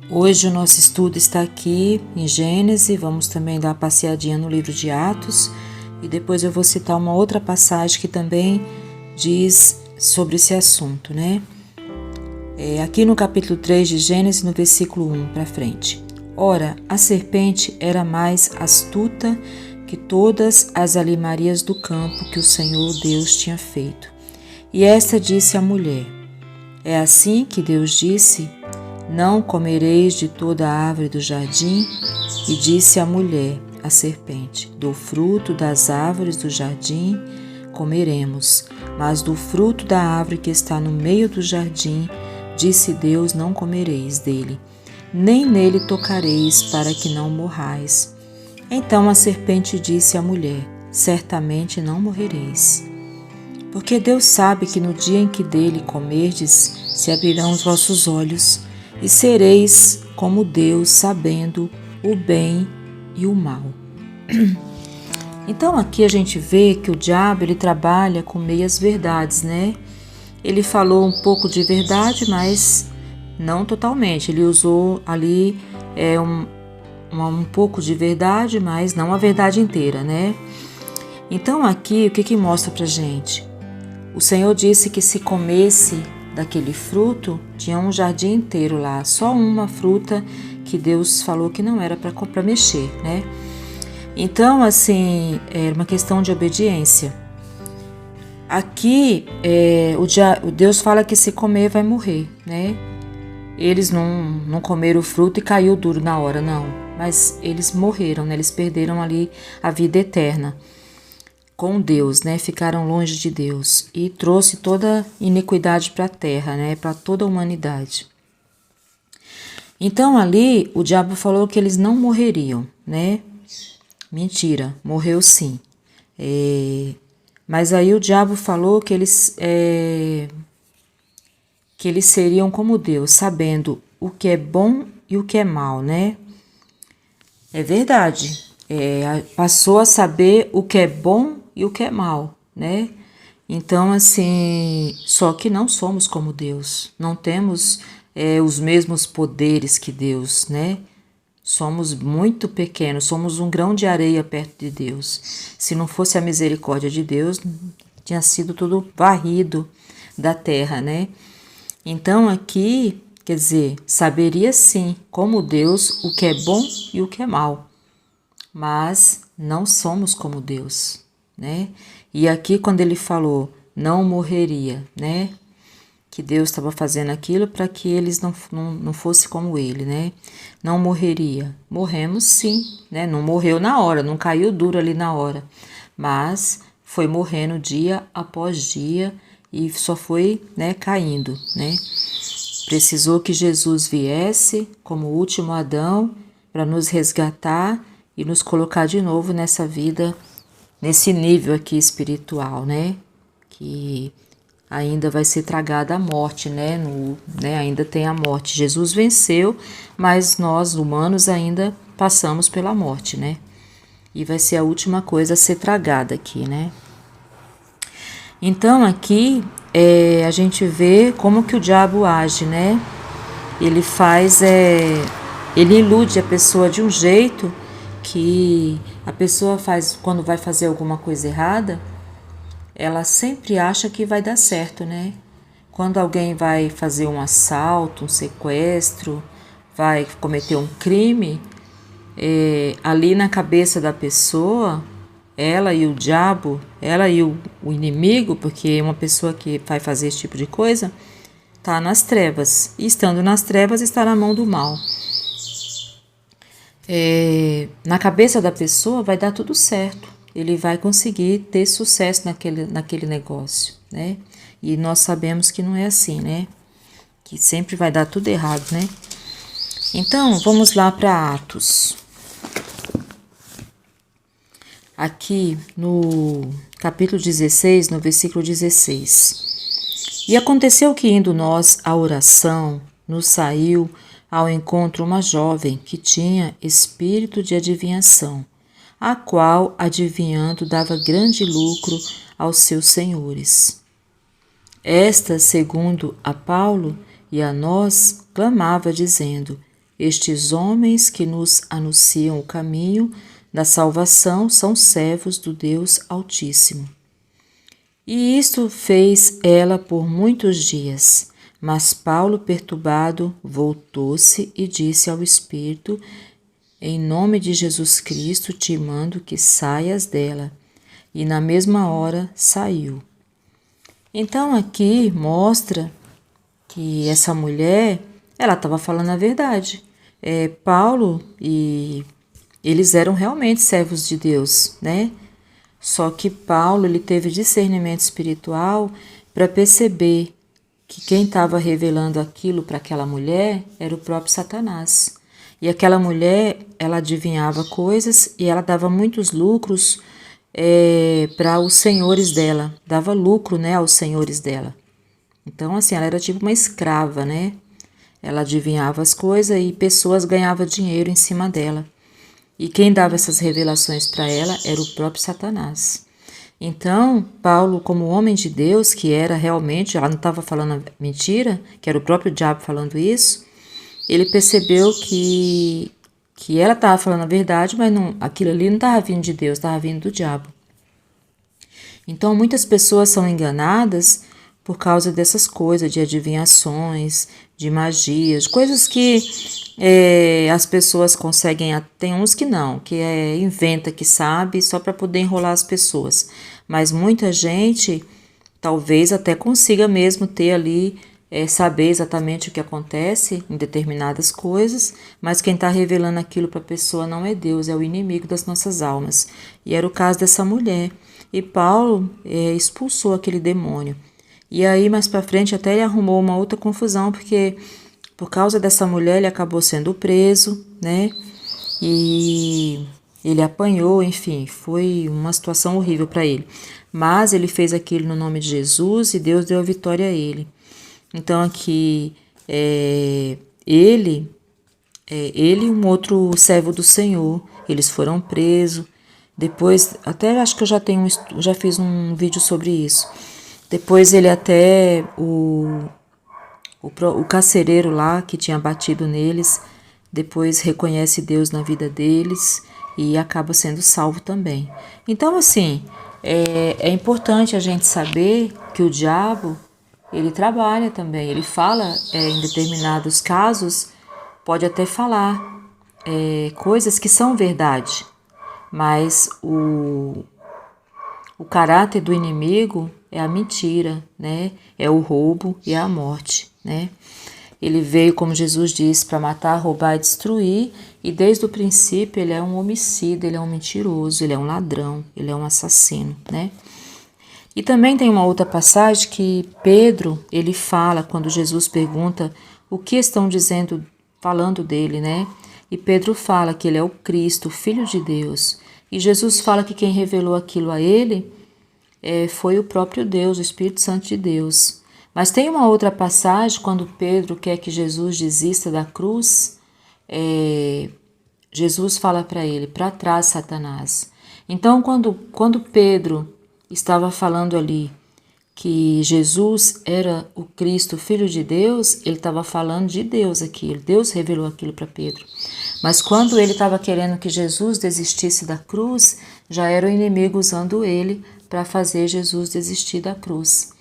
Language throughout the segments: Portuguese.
Hoje o nosso estudo está aqui em Gênesis, vamos também dar uma passeadinha no livro de Atos e depois eu vou citar uma outra passagem que também diz sobre esse assunto, né? Aqui no capítulo 3 de Gênesis, no versículo 1 para frente. Ora, a serpente era mais astuta que todas as alimarias do campo que o Senhor Deus tinha feito. E esta disse à mulher: É assim que Deus disse: Não comereis de toda a árvore do jardim? E disse a mulher, a serpente: Do fruto das árvores do jardim comeremos, mas do fruto da árvore que está no meio do jardim, disse Deus: Não comereis dele, nem nele tocareis, para que não morrais. Então a serpente disse à mulher: Certamente não morrereis. Porque Deus sabe que no dia em que dele comerdes, se abrirão os vossos olhos, e sereis como Deus, sabendo o bem e o mal. Então aqui a gente vê que o diabo ele trabalha com meias verdades, né? Ele falou um pouco de verdade, mas não totalmente. Ele usou ali um pouco de verdade, mas não a verdade inteira, né? Então aqui o que mostra pra gente? O Senhor disse que se comesse daquele fruto, tinha um jardim inteiro lá, só uma fruta que Deus falou que não era para mexer, né? Então, assim, era uma questão de obediência. Aqui, o Deus fala que se comer vai morrer, né? Eles não comeram o fruto e caiu duro na hora, não. Mas eles morreram, né? Eles perderam ali a vida eterna com Deus, né? Ficaram longe de Deus e trouxe toda iniquidade para a terra, né? Para toda a humanidade. Então ali o diabo falou que eles não morreriam, né? Mentira, morreu sim. Mas aí o diabo falou que eles seriam como Deus, sabendo o que é bom e o que é mal, né? É verdade. Passou a saber o que é bom e o que é mal, né? Então, assim, só que não somos como Deus, não temos os mesmos poderes que Deus, né? Somos muito pequenos, somos um grão de areia perto de Deus. Se não fosse a misericórdia de Deus, tinha sido tudo varrido da terra, né? Então aqui, quer dizer, saberia sim, como Deus, o que é bom e o que é mal. Mas não somos como Deus, né? E aqui quando ele falou não morreria, né? Que Deus estava fazendo aquilo para que eles não fossem como ele, né? Não morreria. Morremos sim, né? Não morreu na hora, não caiu duro ali na hora. Mas foi morrendo dia após dia e só foi, né, caindo, né? Precisou que Jesus viesse como o último Adão para nos resgatar e nos colocar de novo nessa vida, nesse nível aqui espiritual, né? Que ainda vai ser tragada a morte, né? Ainda tem a morte. Jesus venceu, mas nós, humanos, ainda passamos pela morte, né? E vai ser a última coisa a ser tragada aqui, né? Então, aqui a gente vê como que o diabo age, né? Ele ele ilude a pessoa de um jeito que a pessoa faz quando vai fazer alguma coisa errada, ela sempre acha que vai dar certo, né? Quando alguém vai fazer um assalto, um sequestro, vai cometer um crime, ali na cabeça da pessoa, ela e o diabo, ela e o inimigo, porque uma pessoa que vai fazer esse tipo de coisa, está nas trevas. E estando nas trevas, está na mão do mal. Na cabeça da pessoa vai dar tudo certo. Ele vai conseguir ter sucesso naquele negócio, né? E nós sabemos que não é assim, né? Que sempre vai dar tudo errado, né? Então, vamos lá para Atos. Aqui no capítulo 16, no versículo 16. E aconteceu que, indo nós à oração, nos saiu ao encontro uma jovem que tinha espírito de adivinhação, a qual, adivinhando, dava grande lucro aos seus senhores. Esta, segundo a Paulo e a nós, clamava, dizendo: Estes homens que nos anunciam o caminho da salvação são servos do Deus Altíssimo. E isto fez ela por muitos dias. Mas Paulo, perturbado, voltou-se e disse ao Espírito: Em nome de Jesus Cristo te mando que saias dela. E na mesma hora saiu. Então aqui mostra que essa mulher, ela estava falando a verdade. Paulo e eles eram realmente servos de Deus, né? Só que Paulo, ele teve discernimento espiritual para perceber que quem estava revelando aquilo para aquela mulher era o próprio Satanás. E aquela mulher, ela adivinhava coisas e ela dava muitos lucros para os senhores dela, dava lucro, né, aos senhores dela. Então, assim, ela era tipo uma escrava, né? Ela adivinhava as coisas e pessoas ganhavam dinheiro em cima dela. E quem dava essas revelações para ela era o próprio Satanás. Então, Paulo, como homem de Deus, que era realmente, ela não estava falando mentira, que era o próprio diabo falando isso, ele percebeu que ela estava falando a verdade, mas não, aquilo ali não estava vindo de Deus, estava vindo do diabo. Então, muitas pessoas são enganadas por causa dessas coisas, de adivinhações, de magias, coisas que as pessoas conseguem, tem uns que não, que inventa que sabe só para poder enrolar as pessoas. Mas muita gente talvez até consiga mesmo ter ali, saber exatamente o que acontece em determinadas coisas, mas quem está revelando aquilo para a pessoa não é Deus, é o inimigo das nossas almas. E era o caso dessa mulher. E Paulo expulsou aquele demônio. E aí, mais para frente, até ele arrumou uma outra confusão, porque por causa dessa mulher ele acabou sendo preso, né? E ele apanhou, enfim, foi uma situação horrível para ele. Mas ele fez aquilo no nome de Jesus e Deus deu a vitória a ele. Então aqui, ele e um outro servo do Senhor, eles foram presos. Depois, até acho que eu já fiz um vídeo sobre isso. Depois ele até, o carcereiro lá que tinha batido neles, depois reconhece Deus na vida deles e acaba sendo salvo também. Então, assim, é importante a gente saber que o diabo, ele trabalha também, ele fala em determinados casos, pode até falar coisas que são verdade, mas o caráter do inimigo é a mentira, né? É o roubo e a morte, né? Ele veio, como Jesus disse, para matar, roubar e destruir, e desde o princípio ele é um homicida, ele é um mentiroso, ele é um ladrão, ele é um assassino, né? E também tem uma outra passagem que Pedro, ele fala quando Jesus pergunta o que estão falando dele, né? E Pedro fala que ele é o Cristo, o Filho de Deus. E Jesus fala que quem revelou aquilo a ele foi o próprio Deus, o Espírito Santo de Deus. Mas tem uma outra passagem, quando Pedro quer que Jesus desista da cruz, Jesus fala para ele, para trás, Satanás. Então, quando Pedro estava falando ali que Jesus era o Cristo, Filho de Deus, ele estava falando de Deus aquilo, Deus revelou aquilo para Pedro. Mas quando ele estava querendo que Jesus desistisse da cruz, já era o inimigo usando ele para fazer Jesus desistir da cruz.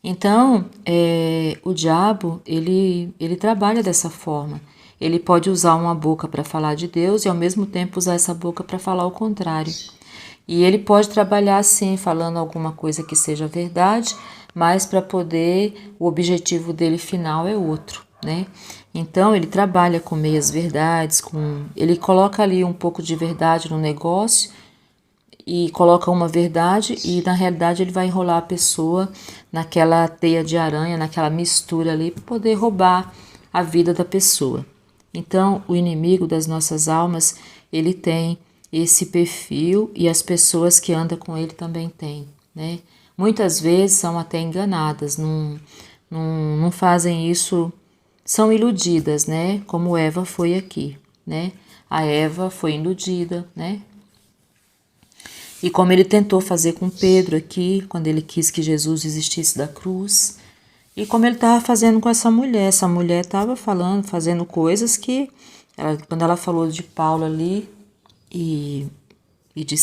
Então, o diabo, ele trabalha dessa forma. Ele pode usar uma boca para falar de Deus e ao mesmo tempo usar essa boca para falar o contrário. E ele pode trabalhar assim, falando alguma coisa que seja verdade, mas para poder, o objetivo dele final é outro, né? Então ele trabalha com meias verdades, ele coloca ali um pouco de verdade no negócio e coloca uma verdade e na realidade ele vai enrolar a pessoa naquela teia de aranha, naquela mistura ali para poder roubar a vida da pessoa. Então o inimigo das nossas almas, ele tem esse perfil e as pessoas que andam com ele também têm, né? Muitas vezes são até enganadas, não fazem isso, são iludidas, né? Como Eva foi aqui, né? A Eva foi iludida, né? E como ele tentou fazer com Pedro aqui, quando ele quis que Jesus desistisse da cruz. E como ele estava fazendo com essa mulher estava falando, fazendo coisas que, quando ela falou de Paulo ali e de